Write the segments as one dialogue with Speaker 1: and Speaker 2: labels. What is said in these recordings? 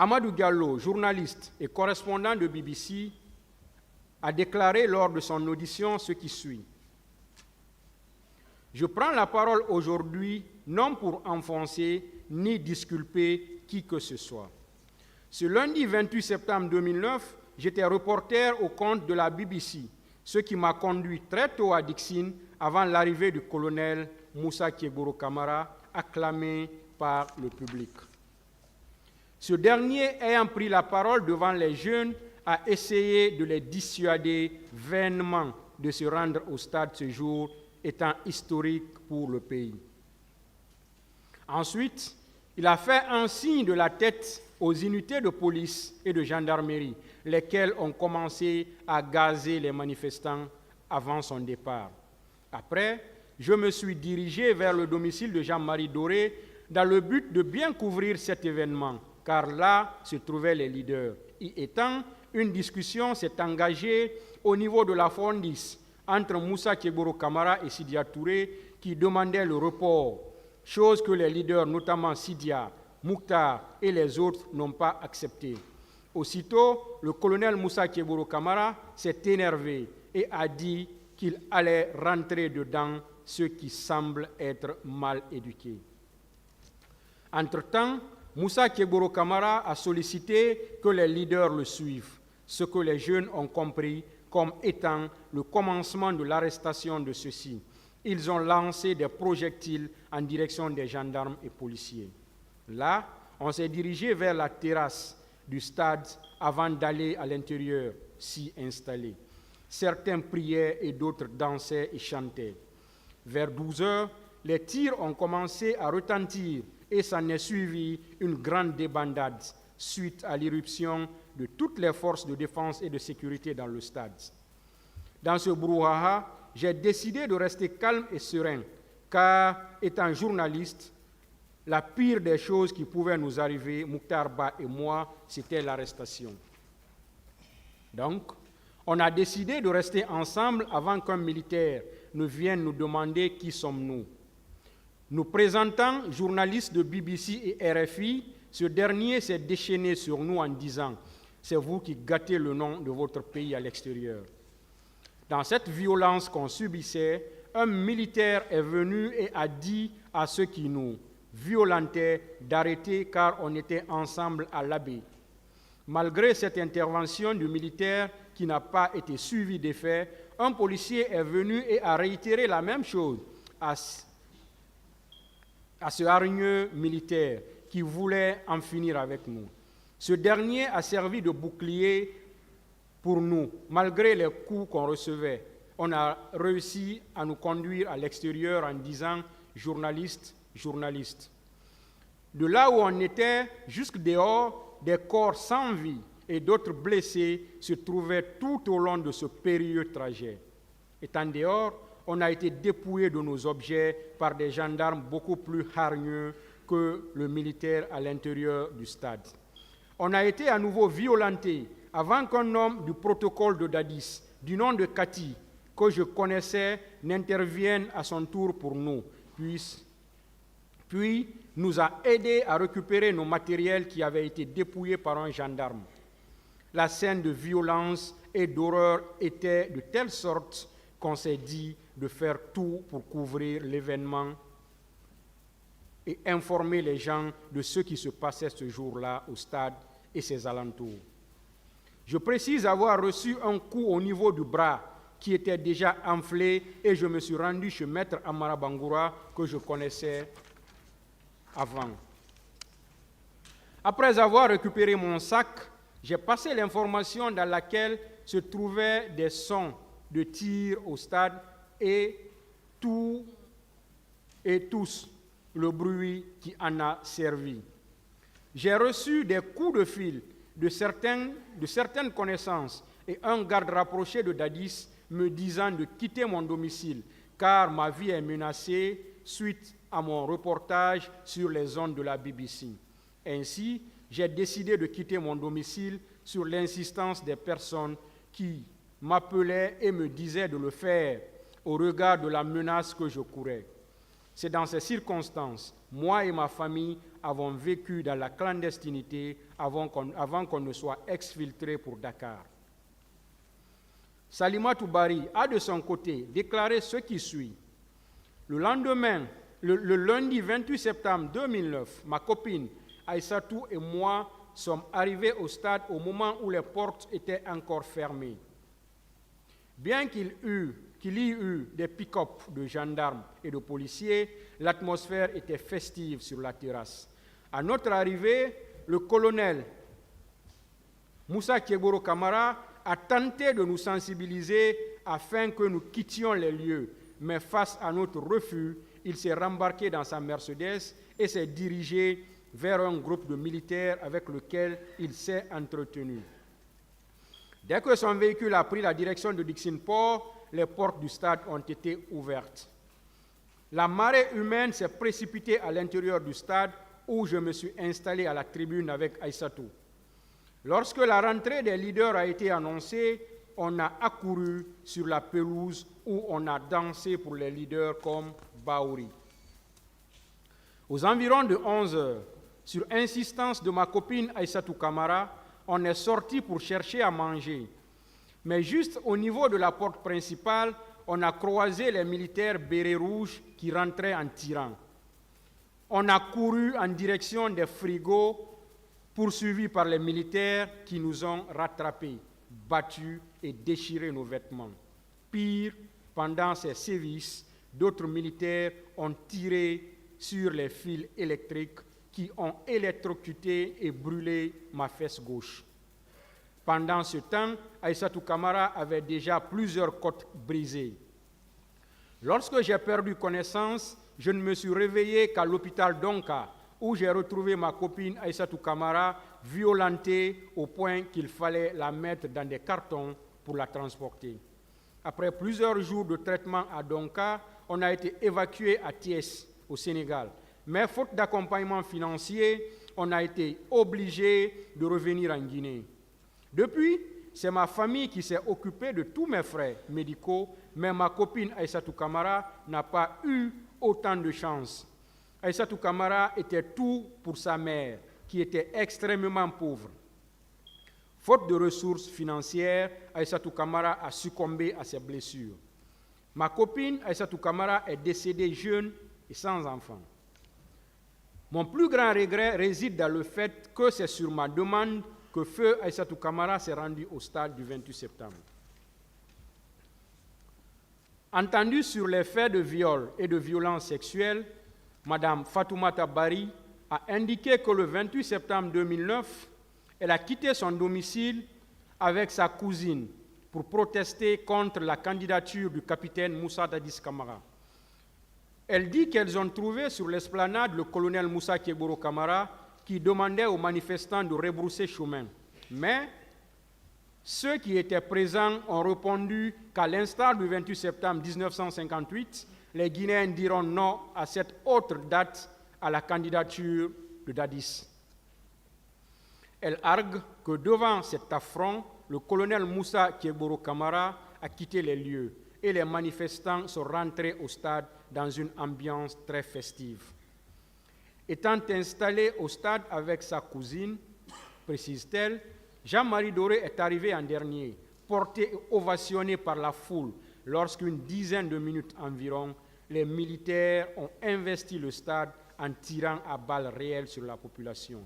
Speaker 1: Amadou Diallo, journaliste et correspondant de BBC, a déclaré lors de son audition ce qui suit. Je prends la parole aujourd'hui non pour enfoncer ni disculper qui que ce soit. Ce lundi 28 septembre 2009, j'étais reporter au compte de la BBC, ce qui m'a conduit très tôt à Dixine avant l'arrivée du colonel Moussa Kégourou Kamara, acclamé par le public. Ce dernier, ayant pris la parole devant les jeunes, a essayé de les dissuader vainement de se rendre au stade ce jour, étant historique pour le pays. Ensuite, il a fait un signe de la tête aux unités de police et de gendarmerie, lesquelles ont commencé à gazer les manifestants avant son départ. Après, je me suis dirigé vers le domicile de Jean-Marie Doré dans le but de bien couvrir cet événement, car là se trouvaient les leaders. Y étant, une discussion s'est engagée au niveau de la Fondis entre Moussa Kégourou Kamara et Sidia Touré qui demandaient le report, chose que les leaders, notamment Sidia, Mouktar et les autres, n'ont pas acceptée. Aussitôt, le colonel Moussa Kégourou Kamara s'est énervé et a dit qu'il allait rentrer dedans ceux qui semblent être mal éduqués. Entre-temps, Moussa Kégourou Kamara a sollicité que les leaders le suivent, ce que les jeunes ont compris comme étant le commencement de l'arrestation de ceux-ci. Ils ont lancé des projectiles en direction des gendarmes et policiers. Là, on s'est dirigé vers la terrasse du stade avant d'aller à l'intérieur, s'y installer. Certains priaient et d'autres dansaient et chantaient. Vers 12 heures, les tirs ont commencé à retentir et s'en est suivi une grande débandade suite à l'irruption de toutes les forces de défense et de sécurité dans le stade. Dans ce brouhaha, j'ai décidé de rester calme et serein, car étant journaliste, la pire des choses qui pouvaient nous arriver, Mouktar Ba et moi, c'était l'arrestation. Donc, on a décidé de rester ensemble avant qu'un militaire ne vienne nous demander qui sommes-nous. Nous présentant journalistes de BBC et RFI, ce dernier s'est déchaîné sur nous en disant « C'est vous qui gâtez le nom de votre pays à l'extérieur ». Dans cette violence qu'on subissait, un militaire est venu et a dit à ceux qui nous violentaient d'arrêter car on était ensemble à l'abbé. Malgré cette intervention du militaire qui n'a pas été suivie d'effet, un policier est venu et a réitéré la même chose à ce hargneux militaire qui voulait en finir avec nous. Ce dernier a servi de bouclier pour nous. Malgré les coups qu'on recevait, on a réussi à nous conduire à l'extérieur en disant « journaliste, journaliste ». De là où on était, jusque dehors, des corps sans vie et d'autres blessés se trouvaient tout au long de ce périlleux trajet. Étant dehors, on a été dépouillé de nos objets par des gendarmes beaucoup plus hargneux que le militaire à l'intérieur du stade. On a été à nouveau violentés avant qu'un homme du protocole de Dadis, du nom de Kati, que je connaissais, n'intervienne à son tour pour nous, puis nous a aidés à récupérer nos matériels qui avaient été dépouillés par un gendarme. La scène de violence et d'horreur était de telle sorte qu'on s'est dit de faire tout pour couvrir l'événement et informer les gens de ce qui se passait ce jour-là au stade et ses alentours. Je précise avoir reçu un coup au niveau du bras qui était déjà enflé et je me suis rendu chez Maître Amara Bangoura que je connaissais avant. Après avoir récupéré mon sac, j'ai passé l'information dans laquelle se trouvaient des sons de tir au stade et tous le bruit qui en a servi. J'ai reçu des coups de fil de certaines connaissances et un garde rapproché de Dadis me disant de quitter mon domicile car ma vie est menacée suite à mon reportage sur les ondes de la BBC. Ainsi, j'ai décidé de quitter mon domicile sur l'insistance des personnes qui m'appelaient et me disaient de le faire au regard de la menace que je courais. C'est dans ces circonstances, moi et ma famille avons vécu dans la clandestinité avant qu'on ne soit exfiltré pour Dakar. Salimatou Bari a de son côté déclaré ce qui suit. Le lundi 28 septembre 2009, ma copine Aïssatou et moi sommes arrivés au stade au moment où les portes étaient encore fermées. Bien qu'il y eut des pick-up de gendarmes et de policiers, l'atmosphère était festive sur la terrasse. À notre arrivée, le colonel Moussa Kégboro Kamara a tenté de nous sensibiliser afin que nous quittions les lieux, mais face à notre refus, il s'est rembarqué dans sa Mercedes et s'est dirigé vers un groupe de militaires avec lequel il s'est entretenu. Dès que son véhicule a pris la direction de Dixine-Port, les portes du stade ont été ouvertes. La marée humaine s'est précipitée à l'intérieur du stade où je me suis installé à la tribune avec Aïssatou. Lorsque la rentrée des leaders a été annoncée, on a accouru sur la pelouse où on a dansé pour les leaders comme Baouri. Aux environs de 11 heures, sur insistance de ma copine Aïssatou Kamara, on est sorti pour chercher à manger. Mais juste au niveau de la porte principale, on a croisé les militaires bérets rouges qui rentraient en tirant. On a couru en direction des frigos, poursuivis par les militaires qui nous ont rattrapés, battus et déchiré nos vêtements. Pire, pendant ces sévices, d'autres militaires ont tiré sur les fils électriques qui ont électrocuté et brûlé ma fesse gauche. Pendant ce temps, Aïssatou Kamara avait déjà plusieurs côtes brisées. Lorsque j'ai perdu connaissance, je ne me suis réveillé qu'à l'hôpital Donka, où j'ai retrouvé ma copine Aïssatou Kamara violentée au point qu'il fallait la mettre dans des cartons pour la transporter. Après plusieurs jours de traitement à Donka, on a été évacué à Thiès, au Sénégal. Mais faute d'accompagnement financier, on a été obligé de revenir en Guinée. Depuis, c'est ma famille qui s'est occupée de tous mes frais médicaux, mais ma copine Aïssatou Kamara n'a pas eu autant de chance. Aïssatou Kamara était tout pour sa mère, qui était extrêmement pauvre. Faute de ressources financières, Aïssatou Kamara a succombé à ses blessures. Ma copine Aïssatou Kamara est décédée jeune et sans enfant. Mon plus grand regret réside dans le fait que c'est sur ma demande que Feu Aïssatou Kamara s'est rendu au stade du 28 septembre. Entendu sur les faits de viol et de violence sexuelle, Mme Fatoumata Bari a indiqué que le 28 septembre 2009, elle a quitté son domicile avec sa cousine pour protester contre la candidature du capitaine Moussa Dadis Kamara. Elle dit qu'elles ont trouvé sur l'esplanade le colonel Moussa Kégboro Kamara qui demandait aux manifestants de rebrousser chemin. Mais ceux qui étaient présents ont répondu qu'à l'instar du 28 septembre 1958, les Guinéens diront non à cette autre date à la candidature de Dadis. Elle argue que devant cet affront, le colonel Moussa Kégboro Kamara a quitté les lieux et les manifestants sont rentrés au stade dans une ambiance très festive. Étant installé au stade avec sa cousine, précise-t-elle, Jean-Marie Doré est arrivé en dernier, porté et ovationné par la foule, lorsqu'une dizaine de minutes environ, les militaires ont investi le stade en tirant à balles réelles sur la population.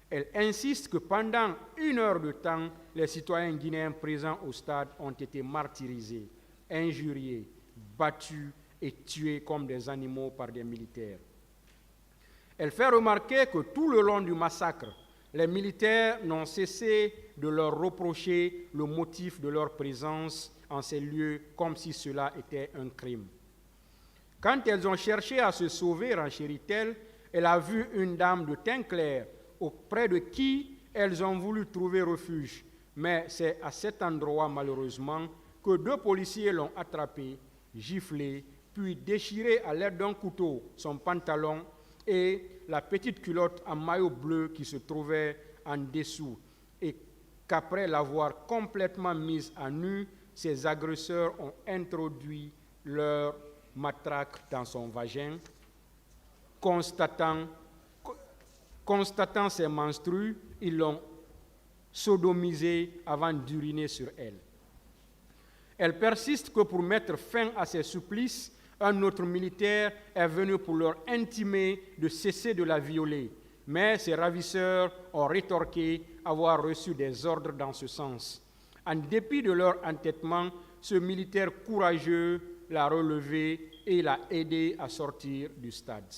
Speaker 1: Elle insiste que pendant 1 heure de temps, les citoyens guinéens présents au stade ont été martyrisés, injuriés, battus et tués comme des animaux par des militaires. Elle fait remarquer que tout le long du massacre, les militaires n'ont cessé de leur reprocher le motif de leur présence en ces lieux comme si cela était un crime. Quand elles ont cherché à se sauver, renchérit-elle, elle a vu une dame de teint clair auprès de qui elles ont voulu trouver refuge. Mais c'est à cet endroit, malheureusement, que 2 policiers l'ont attrapée, giflée, puis déchiré à l'aide d'un couteau son pantalon et la petite culotte en maillot bleu qui se trouvait en dessous, et qu'après l'avoir complètement mise à nu, ses agresseurs ont introduit leur matraque dans son vagin, constatant Constatant ses menstrues, ils l'ont sodomisée avant d'uriner sur elle. Elle persiste que pour mettre fin à ces supplices, un autre militaire est venu pour leur intimer de cesser de la violer. Mais ses ravisseurs ont rétorqué avoir reçu des ordres dans ce sens. En dépit de leur entêtement, ce militaire courageux l'a relevé et l'a aidé à sortir du stade.